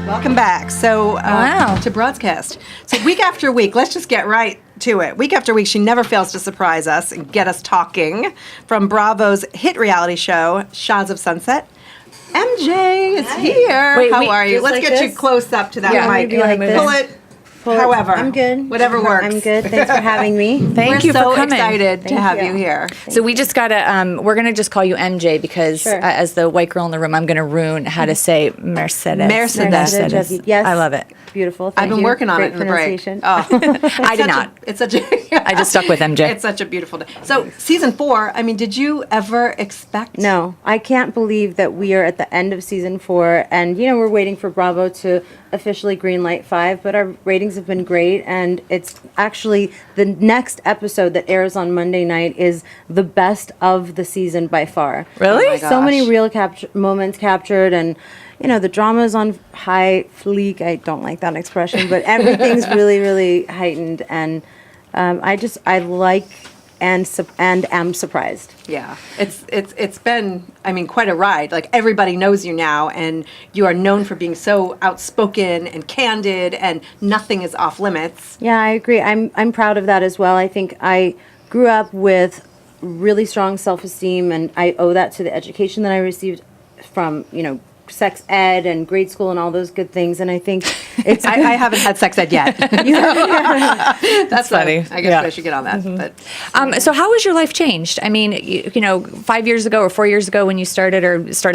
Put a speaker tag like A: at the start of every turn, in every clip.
A: Welcome back. So, to Broadscast. So, week after week, let's just get right to it. Week after week, she never fails to surprise us and get us talking. From Bravo's hit reality show, Shahs of Sunset, MJ is here.
B: Wait,
A: How are you? Let's
C: like
A: get
C: this?
A: you close up to that mic.
C: like this?
A: Pull it. However,
C: I'm good.
A: Whatever works.
C: I'm good. Thanks for having me.
B: Thank you
A: We're so
B: for coming.
A: excited to
C: Thank
A: have
C: you.
A: you here.
B: So we just gotta, we're gonna just call you MJ because
C: Sure.
B: as the white girl in the room, I'm gonna ruin how to say Mercedes.
A: Mercedes.
C: Yes.
B: I love it.
C: Beautiful. Thank
A: I've been
C: you.
A: working on
C: Great
A: it in the break.
C: pronunciation.
B: I did not.
A: It's such a.
B: I just stuck with MJ.
A: It's such a beautiful day. So season 4. I mean, did you ever expect?
C: No, I can't believe that we are at the end of season 4, and we're waiting for Bravo to officially greenlight 5. But our ratings have been great, and it's actually the next episode that airs on Monday night is the best of the season by far.
B: Really?
A: Oh my
C: So many
A: gosh.
C: real moments captured, and the drama's on high fleek. I don't like that expression, but everything's really, really heightened, and I like and am surprised.
A: Yeah, it's been, I mean, quite a ride. Like, everybody knows you now, and you are known for being so outspoken and candid, and nothing is off limits.
C: Yeah, I agree. I'm proud of that as well. I think I grew up with really strong self-esteem, and I owe that to the education that I received from sex ed and grade school and all those good things. And I think it's
A: I haven't had sex ed yet. That's
B: funny.
A: I guess
B: Yeah.
A: I should get on that. But
B: So how has your life changed? I mean, 5 years ago or 4 years ago when you started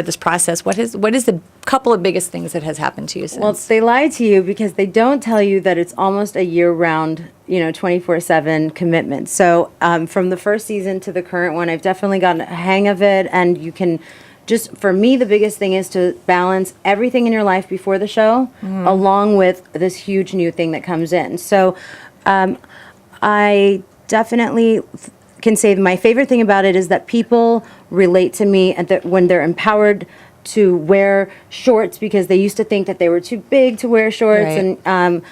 B: this process, what is the couple of biggest things that has happened to you since?
C: Well, they lie to you because they don't tell you that it's almost a year-round, 24/7 commitment. So from the first season to the current one, I've definitely gotten a hang of it, and you can just, for me, the biggest thing is to balance everything in your life before the show, along with this huge new thing that comes in. So I definitely can say my favorite thing about it is that people relate to me and that when they're empowered to wear shorts because they used to think that they were too big to wear shorts.
B: Right.
C: And,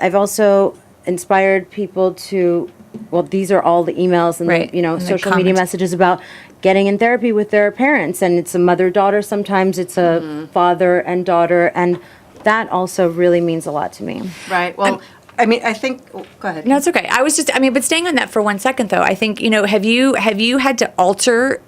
C: I've also inspired people to, well, these are all the emails and,
B: Right. And the
C: social media
B: comments.
C: messages about getting in therapy with their parents. And it's a mother-daughter. Sometimes it's a father and daughter. And that also really means a lot to me.
A: right. Well, I mean, I think. Oh, go ahead.
B: No, it's okay. But staying on that for 1 second though, I think, have you had to alter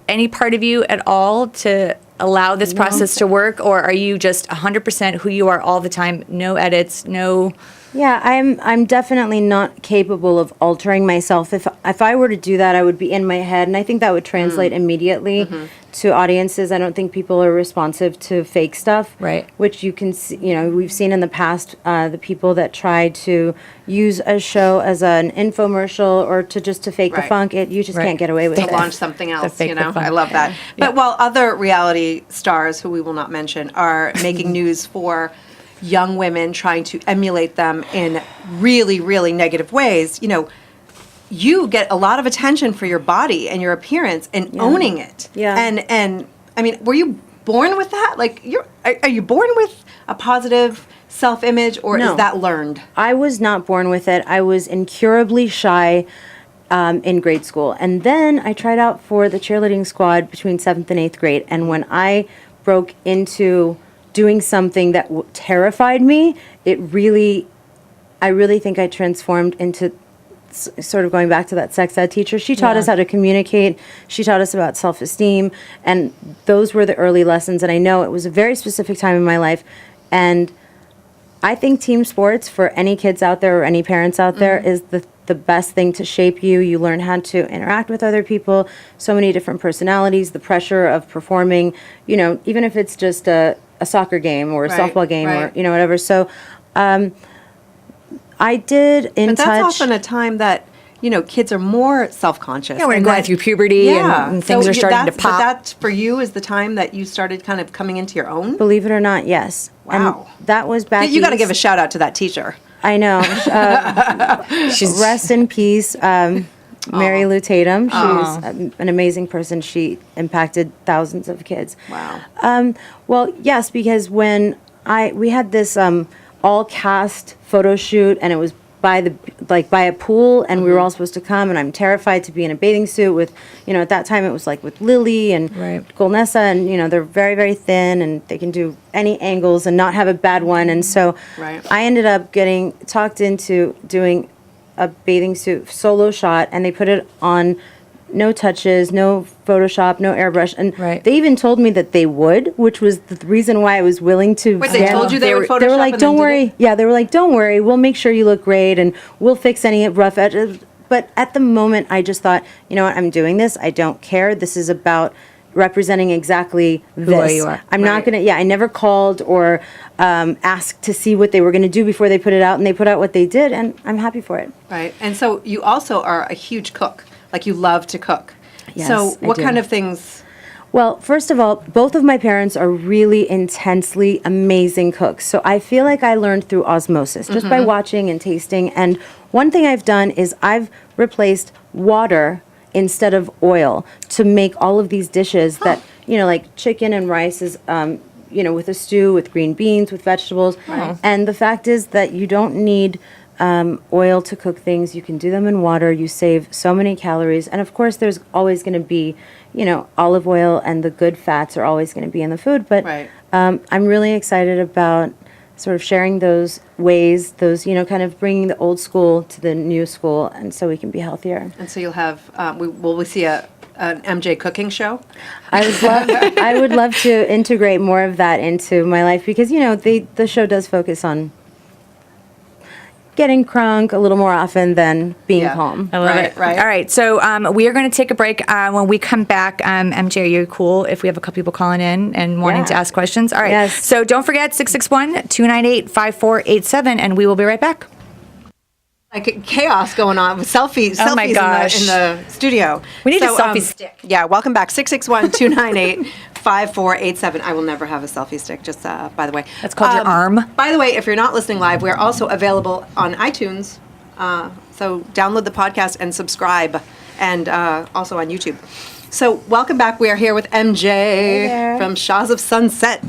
B: any part of you at all to allow this process to work, or are you just 100% who you are all the time, no edits, no?
C: Yeah, I'm definitely not capable of altering myself. If I were to do that, I would be in my head, and I think that would translate immediately to audiences. I don't think people are responsive to fake stuff,
B: Right.
C: Which you can see, we've seen in the past the people that try to use a show as an infomercial or to fake the
A: Right.
C: funk. You just
B: Right.
C: can't get away with
A: To
C: it.
A: launch something else,
B: fake the fun.
A: I love that. But while other reality stars, who we will not mention, are making news for young women trying to emulate them in really, really negative ways, you get a lot of attention for your body and your appearance and owning it.
C: Yeah.
A: And I mean, were you born with that? Like, are you born with a positive self-image, or
C: No.
A: is that learned?
C: I was not born with it. I was incurably shy in grade school. And then I tried out for the cheerleading squad between 7th and 8th grade. And when I broke into doing something that terrified me, I really think I transformed into sort of going back to that sex ed teacher. She taught us how to communicate. She taught us about self-esteem. And those were the early lessons. And I know it was a very specific time in my life. And I think team sports for any kids out there or any parents out there is the best thing to shape you. You learn how to interact with other people, so many different personalities, the pressure of performing, even if it's just a soccer game or a
A: Right,
C: softball game
A: right.
C: or, whatever. So I did in
A: But that's
C: touch.
A: often a time that, kids are more self-conscious.
B: Yeah, we're
A: and
B: going
A: that-
B: through puberty and things
A: So
B: are starting to
A: that's-
B: pop.
A: But that, for you, is the time that you started kind of coming into your own?
C: Believe it or not, yes.
A: Wow.
C: And that was back
A: You got to give a
C: east.
A: shout out to that teacher.
C: I know.
B: She's
C: Rest in peace, Mary Lou Tatum. She's an amazing person. She impacted thousands of kids.
A: Wow.
C: Well, yes, because when we had this all cast photo shoot, and it was by a pool, and we were all supposed to come, and I'm terrified to be in a bathing suit with, at that time it was like with Lily and
B: Right.
C: Golnessa, and they're very, very thin, and they can do any angles and not have a bad one. And so
A: Right.
C: I ended up getting talked into doing a bathing suit solo shot, and they put it on, no touches, no Photoshop, no airbrush, and
B: Right.
C: they even told me that they would, which was the reason why I was willing to.
A: Wait, they told you they would Photoshop
C: They were like,
A: and then
C: "Don't
A: did
C: worry."
A: it?
C: Yeah, they were like, "Don't worry, we'll make sure you look great, and we'll fix any rough edges." But at the moment, I just thought, you know what, I'm doing this. I don't care. This is about representing exactly this.
B: you are.
C: I'm not
A: Right.
C: gonna. Yeah, I never called or asked to see what they were gonna do before they put it out, and they put out what they did, and I'm happy for it.
A: Right. And so you also are a huge cook. Like you love to cook.
C: Yes,
A: So
C: I
A: what
C: do.
A: kind of things?
C: Well, first of all, both of my parents are really intensely amazing cooks. So I feel like I learned through osmosis, just by watching and tasting. And one thing I've done is I've replaced water instead of oil to make all of these dishes that, like chicken and rice is, with a stew, with green beans, with vegetables. And the fact is that you don't need oil to cook things. You can do them in water. You save so many calories. And of course, there's always going to be, olive oil, and the good fats are always going to be in the food. But
A: Right.
C: I'm really excited about sort of sharing those ways, those, kind of bringing the old school to the new school, and so we can be healthier.
A: And so you'll have, will we see an MJ cooking show?
C: I would love to integrate more of that into my life because, the show does focus on getting crunk a little more often than being
A: Yeah.
C: calm.
B: I love
A: Right,
B: it.
A: right.
B: All right. So we are going to take a break. When we come back, MJ, are you cool if we have a couple people calling in and wanting to
C: Yeah.
B: ask questions? All right.
C: Yes.
B: So don't forget 661-298-5487, and we will be right back.
A: Like chaos going on with selfies
B: Oh my
A: in
B: gosh.
A: the studio.
B: We need a selfie stick.
A: Yeah, welcome back. 661-298-5487. I will never have a selfie stick, just by the way.
B: That's called your arm.
A: By the way, if you're not listening live, we're also available on iTunes. So download the podcast and subscribe, and also on YouTube. So welcome back. We are here with MJ
C: there.
A: from Shaws of Sunset.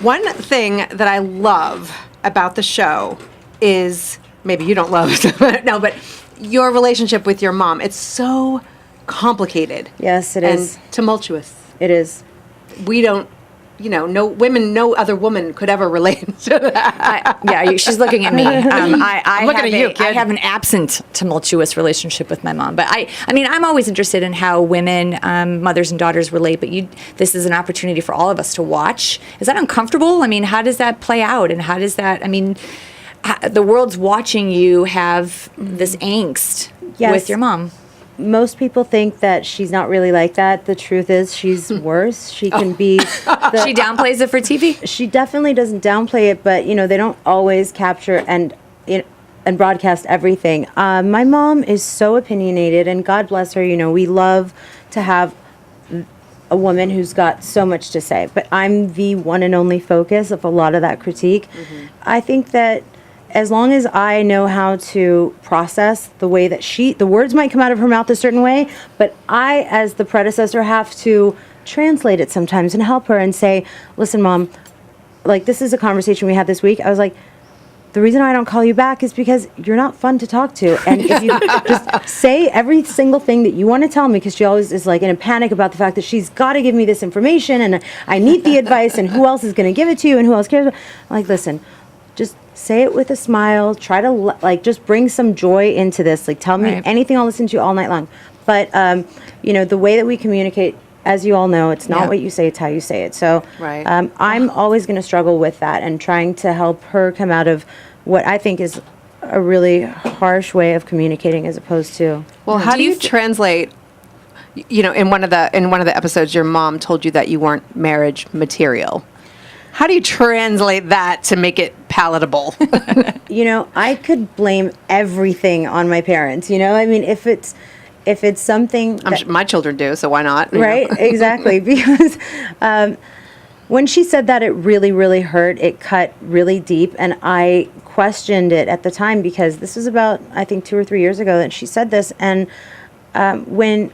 A: One thing that I love about the show is, maybe you don't love it, no, but your relationship with your mom. It's so complicated.
C: Yes, it
A: and
C: is.
A: tumultuous.
C: It is.
A: We don't, no other woman could ever relate to that.
B: She's looking at me. I'm
A: looking at you,
B: I
A: kid.
B: have an absent tumultuous relationship with my mom, but I mean, I'm always interested in how women, mothers and daughters relate. But this is an opportunity for all of us to watch. Is that uncomfortable? I mean, how does that play out, and how does that? I mean, the world's watching you have this angst
C: Yes.
B: with your mom.
C: Most people think that she's not really like that. The truth is she's worse. She can be
B: She downplays it for TV.
C: she definitely doesn't downplay it, but they don't always capture and broadcast everything. My mom is so opinionated, and God bless her. We love to have a woman who's got so much to say, but I'm the one and only focus of a lot of that critique. I think that as long as I know how to process the way that the words might come out of her mouth a certain way, but I, as the predecessor, have to translate it sometimes and help her and say, listen, Mom, like, this is a conversation we had this week. I was like, the reason I don't call you back is because you're not fun to talk to. And if you just say every single thing that you want to tell me, because she always is like in a panic about the fact that she's got to give me this information and I need the advice and who else is going to give it to you and who else cares. I'm like, listen, just say it with a smile. Try to just bring some joy into this. Like, tell me
B: Right.
C: anything, I'll listen to you all night long. But, the way that we communicate, as you all know, it's not
B: Yeah.
C: what you say, it's how you say it. So
A: Right.
C: I'm always going to struggle with that and trying to help her come out of what I think is a really harsh way of communicating as opposed to.
A: Well, how do you
B: th-
A: translate? In one of the episodes, your mom told you that you weren't marriage material. How do you translate that to make it palatable?
C: I could blame everything on my parents. I mean, if it's something
A: I'm
C: that,
A: sure my children do, so why not?
C: right, exactly, because when she said that, it really, really hurt. It cut really deep, and I questioned it at the time because this was about, I think, 2 or 3 years ago that she said this. And when,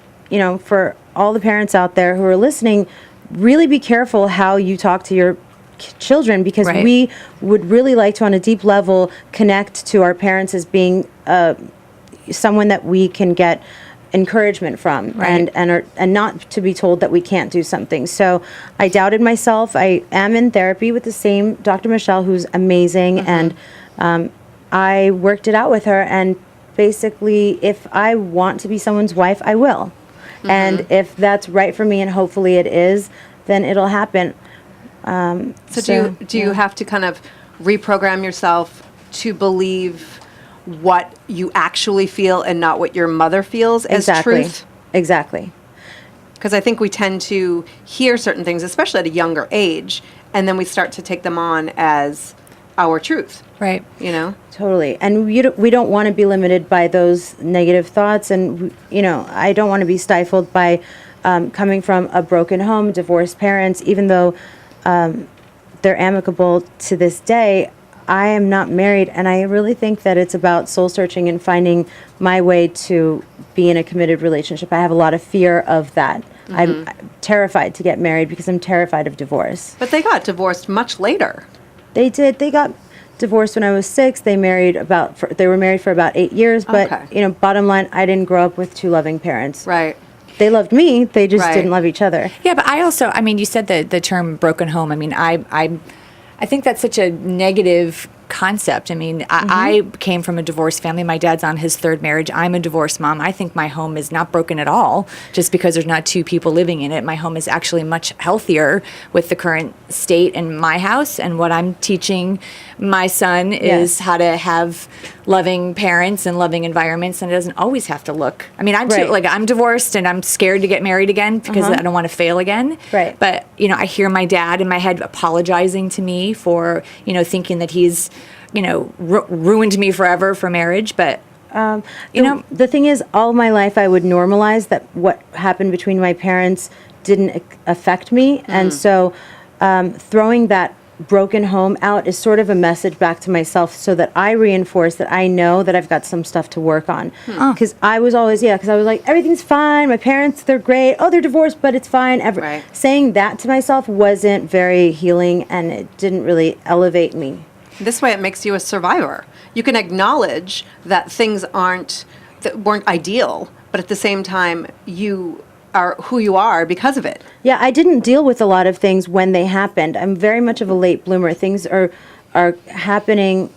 C: for all the parents out there who are listening, really be careful how you talk to your children, because
B: Right.
C: we would really like to, on a deep level, connect to our parents as being someone that we can get encouragement from,
B: Right.
C: and not to be told that we can't do something. So I doubted myself. I am in therapy with the same Dr. Michelle, who's amazing, and I worked it out with her. And basically, if I want to be someone's wife, I will. And if that's right for me, and hopefully it is, then it'll happen.
A: So do you have to kind of reprogram yourself to believe what you actually feel and not what your mother feels as truth?
C: Exactly.
A: Because I think we tend to hear certain things, especially at a younger age, and then we start to take them on as our truth,
B: Right.
A: you know?
C: Totally. And we don't want to be limited by those negative thoughts. And, I don't want to be stifled by coming from a broken home, divorced parents, even though they're amicable to this day. I am not married, and I really think that it's about soul searching and finding my way to be in a committed relationship. I have a lot of fear of that. I'm terrified to get married because I'm terrified of divorce.
A: But they got divorced much later.
C: They did. They got divorced when I was 6. They were married for about 8 years. But
A: Okay.
C: bottom line, I didn't grow up with 2 loving parents.
A: Right.
C: They loved me. They just
A: Right.
C: didn't love each other.
B: Yeah, but I also, you said the term broken home. I think that's such a negative concept. I came from a divorced family. My dad's on his 3rd marriage. I'm a divorced mom. I think my home is not broken at all just because there's not 2 people living in it. My home is actually much healthier with the current state in my house. And what I'm teaching my son is how to have loving parents and loving environments. And it doesn't always have to look. I'm divorced and I'm scared to get married again because I don't want to fail again.
C: Right.
B: But, I hear my dad in my head apologizing to me for, thinking that he's, ruined me forever for marriage. But,
C: The thing is, all my life I would normalize that what happened between my parents didn't affect me. And so throwing that broken home out is sort of a message back to myself so that I reinforce that I know that I've got some stuff to work on. Because I was always, because I was like, everything's fine. My parents, they're great. Oh, they're divorced, but it's fine.
A: Right.
C: Saying that to myself wasn't very healing, and it didn't really elevate me.
A: This way it makes you a survivor. You can acknowledge that things weren't ideal, but at the same time, you are who you are because of it.
C: Yeah, I didn't deal with a lot of things when they happened. I'm very much of a late bloomer. Things are happening,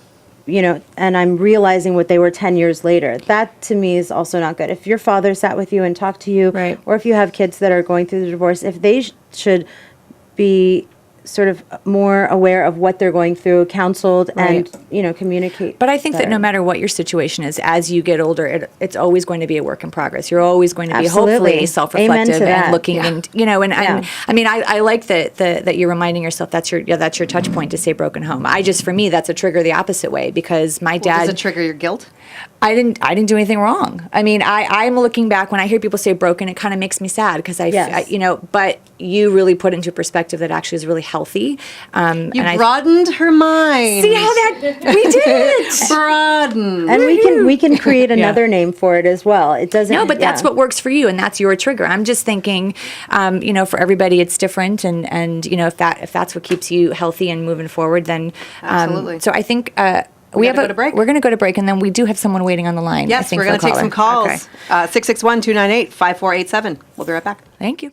C: and I'm realizing what they were 10 years later. That, to me, is also not good. If your father sat with you and talked to you,
B: Right.
C: or if you have kids that are going through the divorce, if they should be sort of more aware of what they're going through, counseled,
B: Right.
C: and, communicate.
B: But I think that
C: better.
B: no matter what your situation is, as you get older, it's always going to be a work in progress. You're always going to be
C: Absolutely.
B: hopefully self-reflective
C: Amen to that.
B: and looking,
A: Yeah.
B: and I like that you're reminding yourself that's your touch point to say broken home. For me, that's a trigger the opposite way because my dad.
A: Does it trigger your guilt?
B: I didn't do anything wrong. I'm looking back when I hear people say broken, it kind of makes me sad because
C: Yes.
B: but you really put into perspective that actually is really healthy.
A: You broadened her mind.
B: See how that we did it.
A: Broaden.
C: And we can create another name for it as well. It doesn't.
B: No, but that's what works for you, and that's your trigger. I'm just thinking, for everybody, it's different, and if that's what keeps you healthy and moving forward, then
A: Absolutely.
B: So I think
A: We gotta go to break.
B: We're going to go to break, and then we do have someone waiting on the line. I
A: Yes,
B: think,
A: we're
B: for
A: going
B: a
A: to take some
B: caller.
A: calls.
B: Okay.
A: 661-298-5487. We'll be right back.
B: Thank you.